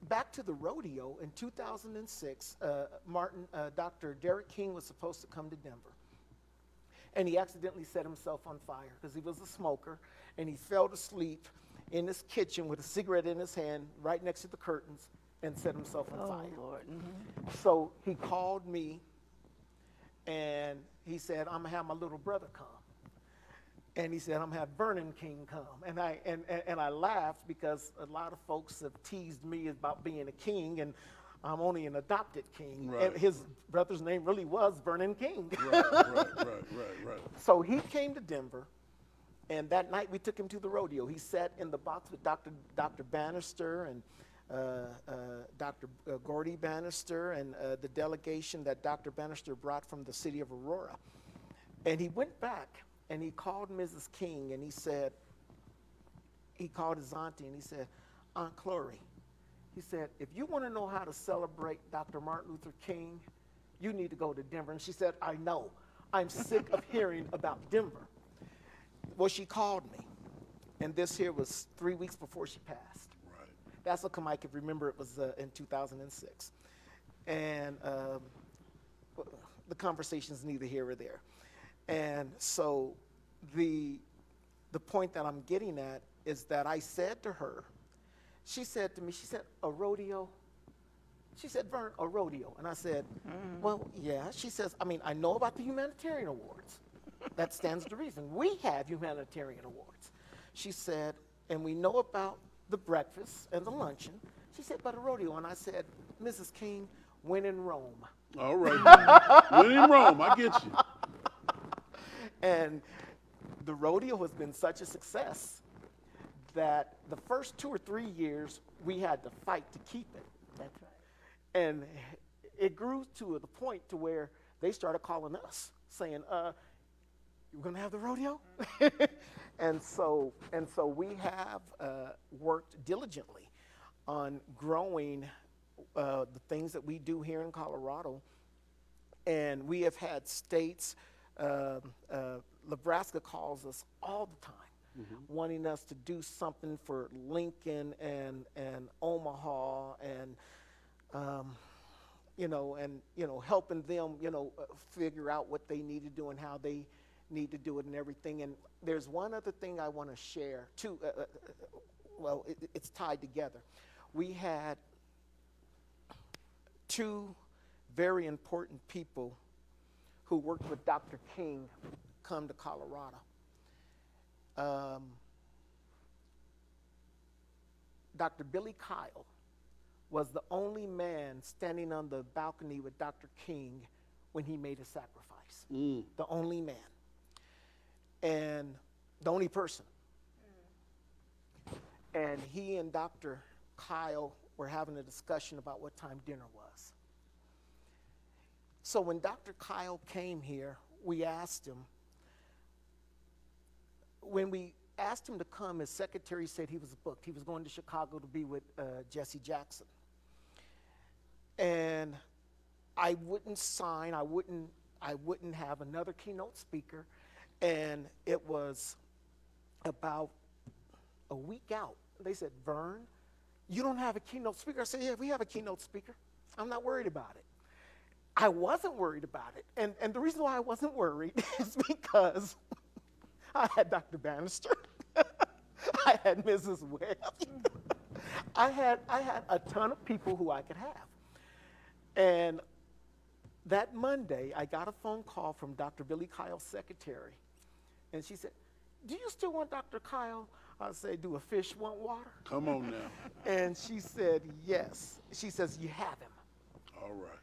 back to the rodeo in 2006, Dr. Derek King was supposed to come to Denver. And he accidentally set himself on fire because he was a smoker, and he fell asleep in his kitchen with a cigarette in his hand right next to the curtains and set himself on fire. Lord. So he called me, and he said, I'm going to have my little brother come. And he said, I'm going to have Vern King come. And I laughed because a lot of folks have teased me about being a king, and I'm only an adopted king. Right. And his brother's name really was Vern King. Right. So he came to Denver, and that night we took him to the rodeo. He sat in the box with Dr. Banister and Dr. Gordy Banister and the delegation that Dr. Banister brought from the city of Aurora. And he went back and he called Mrs. King, and he called his auntie, and he said, Aunt Chloe, he said, if you want to know how to celebrate Dr. Martin Luther King, you need to go to Denver. And she said, I know. I'm sick of hearing about Denver. Well, she called me, and this here was 3 weeks before she passed. Right. That's how come I could remember it was in 2006. And the conversation's neither here or there. And so the point that I'm getting at is that I said to her, she said to me, she said, a rodeo? She said, Vern, a rodeo. And I said, well, yeah. She says, I mean, I know about the humanitarian awards. That stands to reason. We have humanitarian awards. She said, and we know about the breakfast and the luncheon. She said, but a rodeo. And I said, Mrs. King, when in Rome. All right. When in Rome, I get you. And the rodeo has been such a success that the first 2 or 3 years, we had to fight to keep it. That's right. And it grew to the point to where they started calling us, saying, "You're going to have the rodeo?" and so we have worked diligently on growing the things that we do here in Colorado. And we have had states, Nebraska calls us all the time, wanting us to do something for Lincoln and Omaha and helping them, figure out what they need to do and how they need to do it and everything. And there's one other thing I want to share too. It's tied together. We had 2 very important people who worked with Dr. King come to Colorado. Dr. Billy Kyle was the only man standing on the balcony with Dr. King when he made a sacrifice. The only man. And the only person. And he and Dr. Kyle were having a discussion about what time dinner was. So when Dr. Kyle came here, we asked him, when we asked him to come, his secretary said he was booked. He was going to Chicago to be with Jesse Jackson. And I wouldn't sign, I wouldn't have another keynote speaker. And it was about a week out. They said, Vern, you don't have a keynote speaker? I said, yeah, we have a keynote speaker. I'm not worried about it. I wasn't worried about it. And the reason why I wasn't worried is because I had Dr. Banister. I had Mrs. Webb. I had a ton of people who I could have. And that Monday, I got a phone call from Dr. Billy Kyle's secretary. And she said, do you still want Dr. Kyle? I said, do a fish want water? Come on now. And she said, yes. She says, you have him. All right.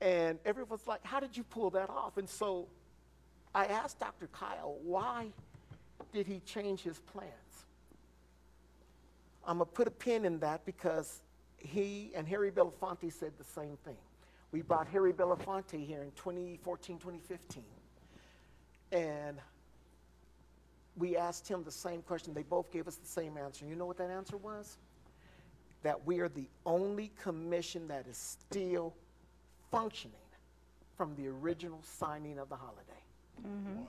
And everyone's like, how did you pull that off? And so I asked Dr. Kyle, why did he change his plans? I'm going to put a pin in that because he and Harry Belafonte said the same thing. We brought Harry Belafonte here in 2014, 2015. And we asked him the same question. They both gave us the same answer. You know what that answer was? That we are the only commission that is still functioning from the original signing of the holiday. Wow.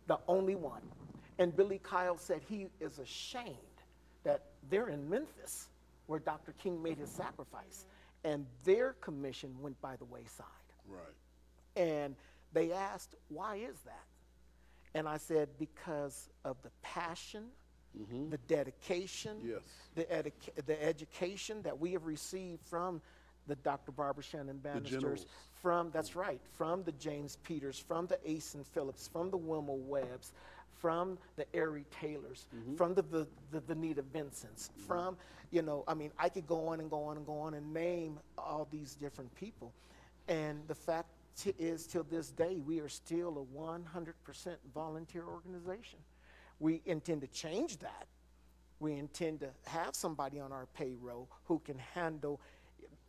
The only one. And Billy Kyle said he is ashamed that they're in Memphis where Dr. King made his sacrifice, and their commission went by the wayside. Right. And they asked, why is that? And I said, because of the passion, the dedication, Yes. the education that we have received from the Dr. Barbara Shannon Banisters, generals. that's right, from the James Peters, from the Asen Phillips, from the Wilma Webbs, from the Ari Taylors, from the Vanita Vincents, from, I mean, I could go on and go on and go on and name all these different people. And the fact is, till this day, we are still a 100% volunteer organization. We intend to change that. We intend to have somebody on our payroll who can handle,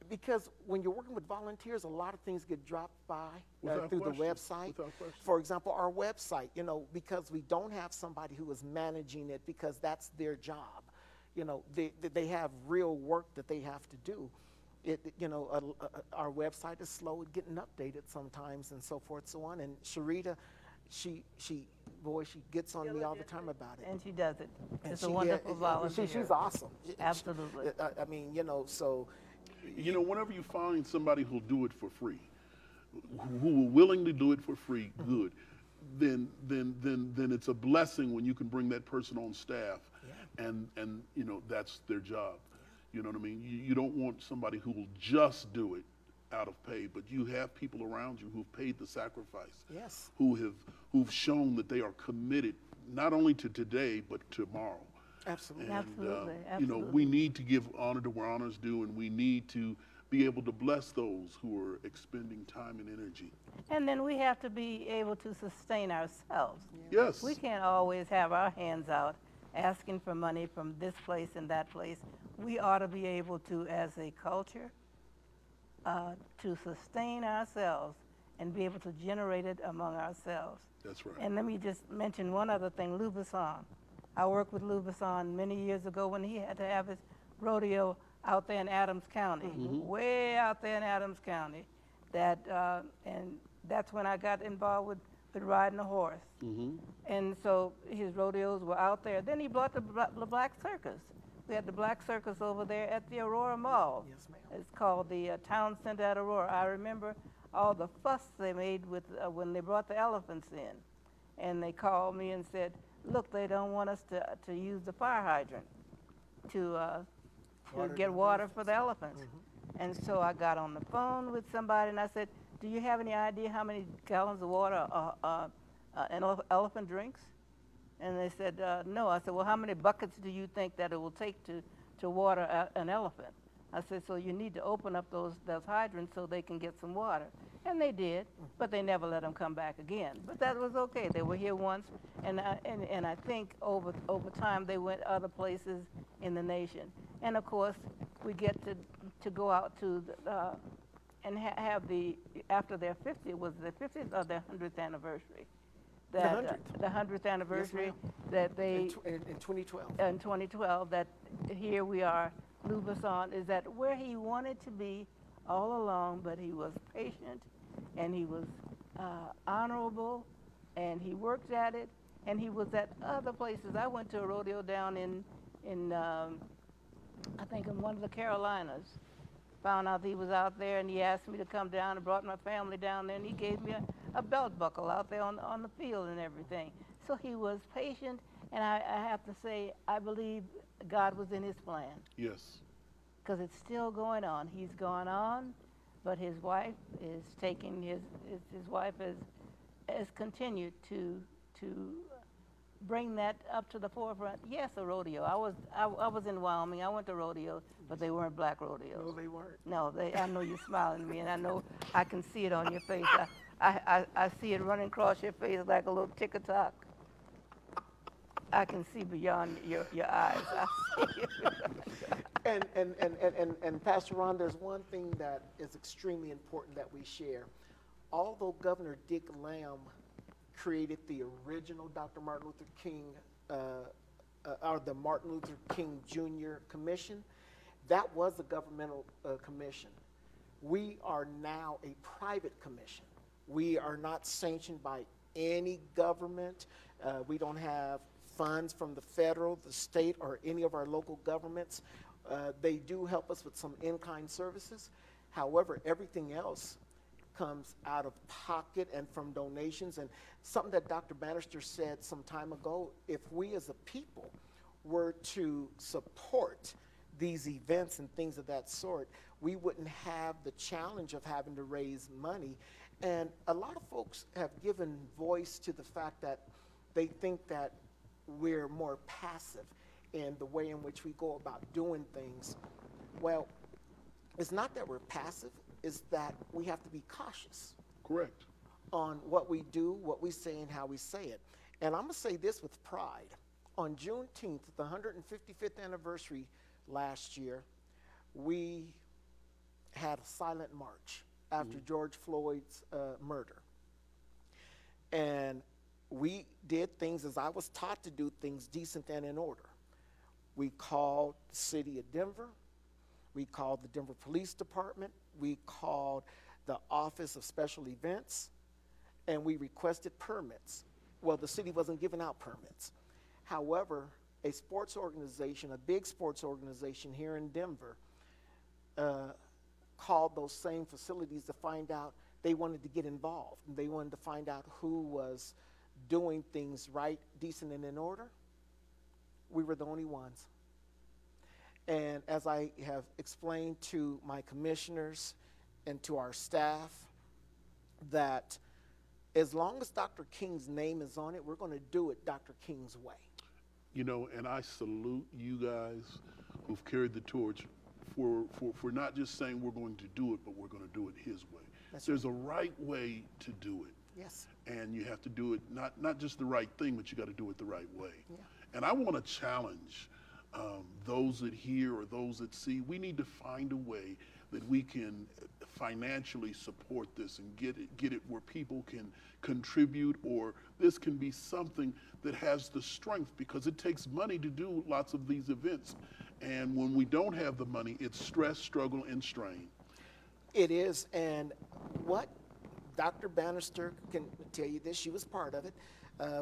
because when you're working with volunteers, a lot of things get dropped by Without through question. the website. Without question. For example, our website, because we don't have somebody who is managing it because that's their job. They have real work that they have to do. Our website is slow at getting updated sometimes and so forth, so on. And Sharita, she gets on me all the time about it. And she does it. And It's a wonderful volunteer. She's awesome. Absolutely. I mean, so. Whenever you find somebody who'll do it for free, who will willingly do it for free, good, then it's a blessing when you can bring that person on staff, and that's their job. You know what I mean? You don't want somebody who will just do it out of pay, but you have people around you who've paid the sacrifice. Yes. Who've shown that they are committed not only to today but tomorrow. Absolutely. And, Absolutely. we need to give honor to where honor's due, and we need to be able to bless those who are expending time and energy. And then we have to be able to sustain ourselves. Yes. We can't always have our hands out asking for money from this place and that place. We ought to be able to, as a culture, to sustain ourselves and be able to generate it among ourselves. That's right. And let me just mention one other thing, Lou Besson. I worked with Lou Besson many years ago when he had to have his rodeo out there in Adams County, way out there in Adams County. And that's when I got involved with riding a horse. And so his rodeos were out there. Then he brought the Black Circus. We had the Black Circus over there at the Aurora Mall. Yes, ma'am. It's called the Town Center at Aurora. I remember all the fuss they made with when they brought the elephants in. And they called me and said, look, they don't want us to use the fire hydrant to get water for the elephants. And so I got on the phone with somebody and I said, do you have any idea how many gallons of water an elephant drinks? And they said, no. I said, well, how many buckets do you think that it will take to water an elephant? I said, so you need to open up those hydrants so they can get some water. And they did, but they never let them come back again. But that was okay. They were here once, and I think over time they went other places in the nation. And of course, we get to go out to and have after their 50th, was their 50th or their 100th anniversary? The 100th anniversary that they In 2012. in 2012, that here we are, Lou Besson is at where he wanted to be all along, but he was patient and he was honorable and he worked at it, and he was at other places. I went to a rodeo down in I think in one of the Carolinas. Found out he was out there, and he asked me to come down and brought my family down there, and he gave me a belt buckle out there on the field and everything. So he was patient, and I have to say, I believe God was in his plan, Yes. because it's still going on. He's gone on, but his wife is taking his wife has continued to bring that up to the forefront. Yes, a rodeo. I was in Wyoming. I went to rodeos, but they weren't black rodeos. No, they weren't. No, I know you're smiling at me, and I know I can see it on your face. I see it running across your face like a little tick-a-tock. I can see beyond your eyes. I see And Pastor Ron, there's one thing that is extremely important that we share. Although Governor Dick Lamb created the original Dr. Martin Luther King, or the Martin Luther King Jr. Commission, that was a governmental commission. We are now a private commission. We are not sanctioned by any government. We don't have funds from the federal, the state, or any of our local governments. They do help us with some in-kind services. However, everything else comes out of pocket and from donations. And something that Dr. Banister said some time ago, if we as a people were to support these events and things of that sort, we wouldn't have the challenge of having to raise money. And a lot of folks have given voice to the fact that they think that we're more passive in the way in which we go about doing things. Well, it's not that we're passive, it's that we have to be cautious. Correct. On what we do, what we say, and how we say it. And I'm going to say this with pride. On Juneteenth, the 155th anniversary last year, we had a silent march after George Floyd's murder. And we did things as I was taught to do things, decent and in order. We called the city of Denver. We called the Denver Police Department. We called the Office of Special Events, and we requested permits. Well, the city wasn't giving out permits. However, a sports organization, a big sports organization here in Denver, called those same facilities to find out. They wanted to get involved. They wanted to find out who was doing things right, decent, and in order. We were the only ones. And as I have explained to my commissioners and to our staff, that as long as Dr. King's name is on it, we're going to do it Dr. King's way. You know, and I salute you guys who've carried the torch for not just saying we're going to do it, but we're going to do it his way. There's a right way to do it. Yes. And you have to do it, not just the right thing, but you got to do it the right way. Yeah. And I want to challenge those that hear or those that see. We need to find a way that we can financially support this and get it where people can contribute, or this can be something that has the strength, because it takes money to do lots of these events. And when we don't have the money, it's stress, struggle, and strain. It is, and what Dr. Banister can tell you this, she was part of it,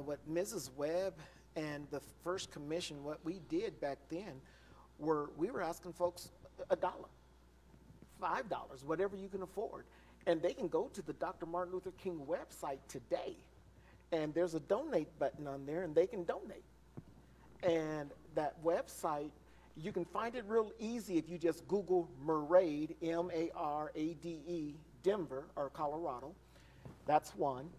what Mrs. Webb and the first commission, what we did back then, we were asking folks $1, $5, whatever you can afford. And they can go to the Dr. Martin Luther King website today, and there's a donate button on there, and they can donate. And that website, you can find it real easy if you just Google Marade, M-A-R-A-D-E, Denver or Colorado. That's one.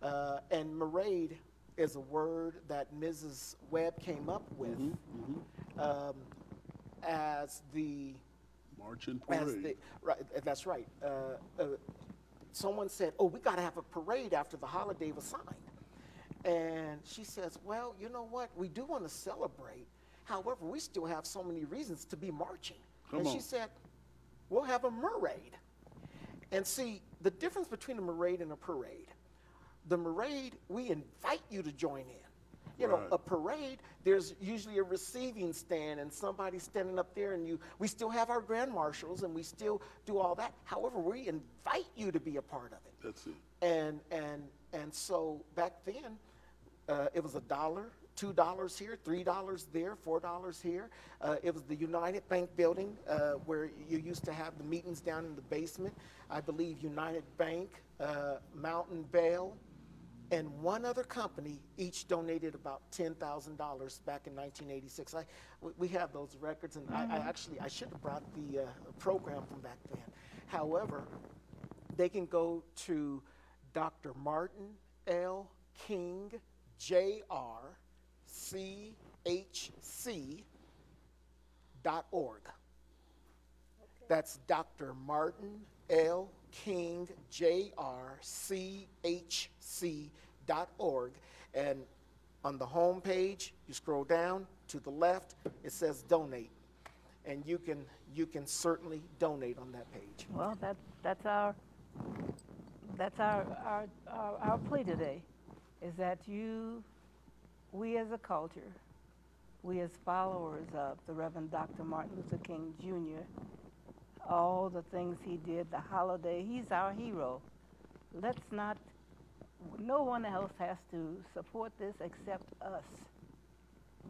And Marade is a word that Mrs. Webb came up with as the March and parade. right, that's right. Someone said, oh, we got to have a parade after the holiday was signed. And she says, well, you know what? We do want to celebrate. However, we still have so many reasons to be marching. She said, we'll have a marade. And see, the difference between a marade and a parade, the marade, we invite you to join in. You know, a parade, there's usually a receiving stand and somebody standing up there, and we still have our grand marshals and we still do all that. However, we invite you to be a part of it. That's it. And so back then, it was $1, $2 here, $3 there, $4 here. It was the United Bank building where you used to have the meetings down in the basement. I believe United Bank, Mountain Vale, and one other company each donated about $10,000 back in 1986. We have those records, and I should have brought the program from back then. However, they can go to Dr. Martin L. King, Jr., CHC.org. That's Dr. Martin L. King, Jr., CHC.org. And On the home page, you scroll down to the left, it says donate. And you can certainly donate on that page. Well, that's our plea today, is that we as a culture, we as followers of the Reverend Dr. Martin Luther King Jr., all the things he did, the holiday, he's our hero. Let's not, no one else has to support this except us.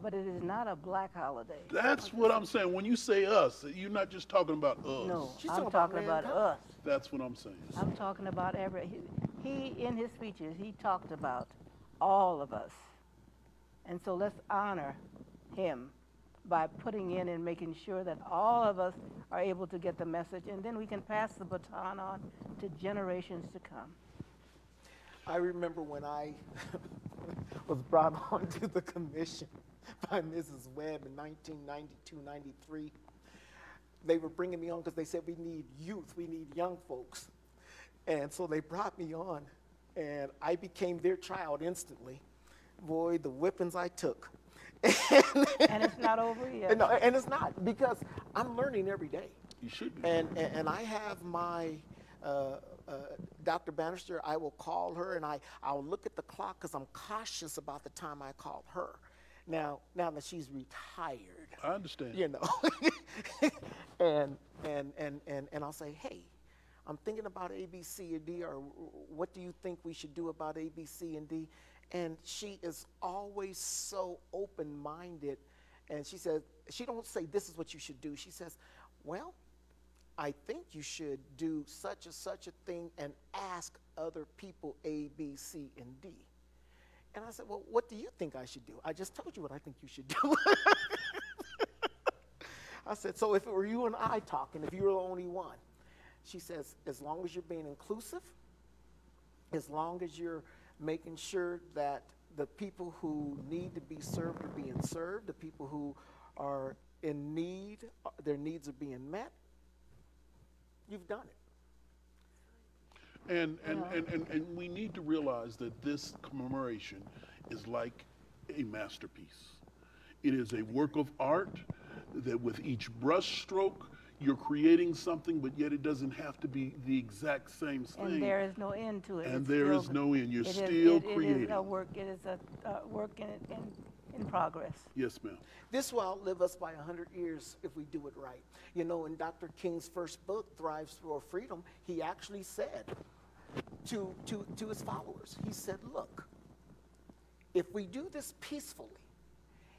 But it is not a black holiday. That's what I'm saying. When you say us, you're not just talking about us. No, She's I'm talking talking about about mankind. us. That's what I'm saying. I'm talking about he in his speeches, he talked about all of us. And so let's honor him by putting in and making sure that all of us are able to get the message, and then we can pass the baton on to generations to come. I remember when I was brought onto the commission by Mrs. Webb in 1992, 93. They were bringing me on because they said we need youth, we need young folks. And so they brought me on, and I became their child instantly. Boy, the whippings I took. And it's not over yet. No, and it's not, because I'm learning every day. You should be. And I have my Dr. Banister. I will call her, and I'll look at the clock because I'm cautious about the time I call her. Now that she's retired, I understand. you know, and I'll say, hey, I'm thinking about A, B, C, and D, or what do you think we should do about A, B, C, and D? And she is always so open-minded, and she says, she don't say this is what you should do. She says, well, I think you should do such a thing and ask other people A, B, C, and D. And I said, well, what do you think I should do? I just told you what I think you should do. I said, so if it were you and I talking, if you were the only one, she says, as long as you're being inclusive, as long as you're making sure that the people who need to be served are being served, the people who are in need, their needs are being met, you've done it. And we need to realize that this commemoration is like a masterpiece. It is a work of art that with each brush stroke, you're creating something, but yet it doesn't have to be the exact same thing. And there is no end to it. And It's there still- is no end. You're it is- still it creating. It is a work. It is a work in progress. Yes, ma'am. This will outlive us by 100 years if we do it right. You know, in Dr. King's first book, Thrives for Freedom, he actually said to his followers, he said, look, if we do this peacefully,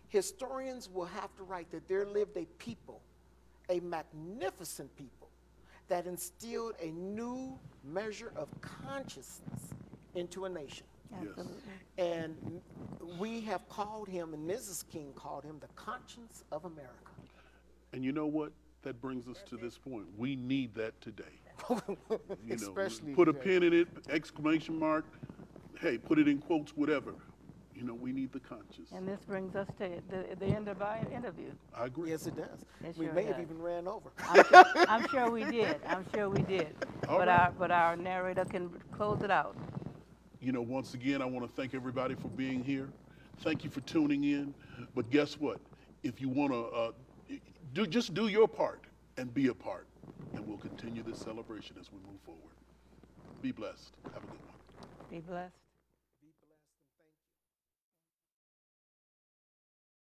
historians will have to write that there lived a people, a magnificent people, that instilled a new measure of consciousness into a nation. Absolutely. And we have called him, and Mrs. King called him, the conscience of America. And you know what? That brings us to this point. We need that today. You Especially know, put a today. pin in it, exclamation mark. Hey, put it in quotes, whatever. You know, we need the conscious. And this brings us to the end of our interview. I agree. Yes, it does. It We sure may have does. even ran over. I'm sure we did. I'm sure we did. All But right. our narrator can close it out. You know, once again, I want to thank everybody for being here. Thank you for tuning in. But guess what? If you want to just do your part and be a part, and we'll continue this celebration as we move forward. Be blessed. Have a good one. Be blessed.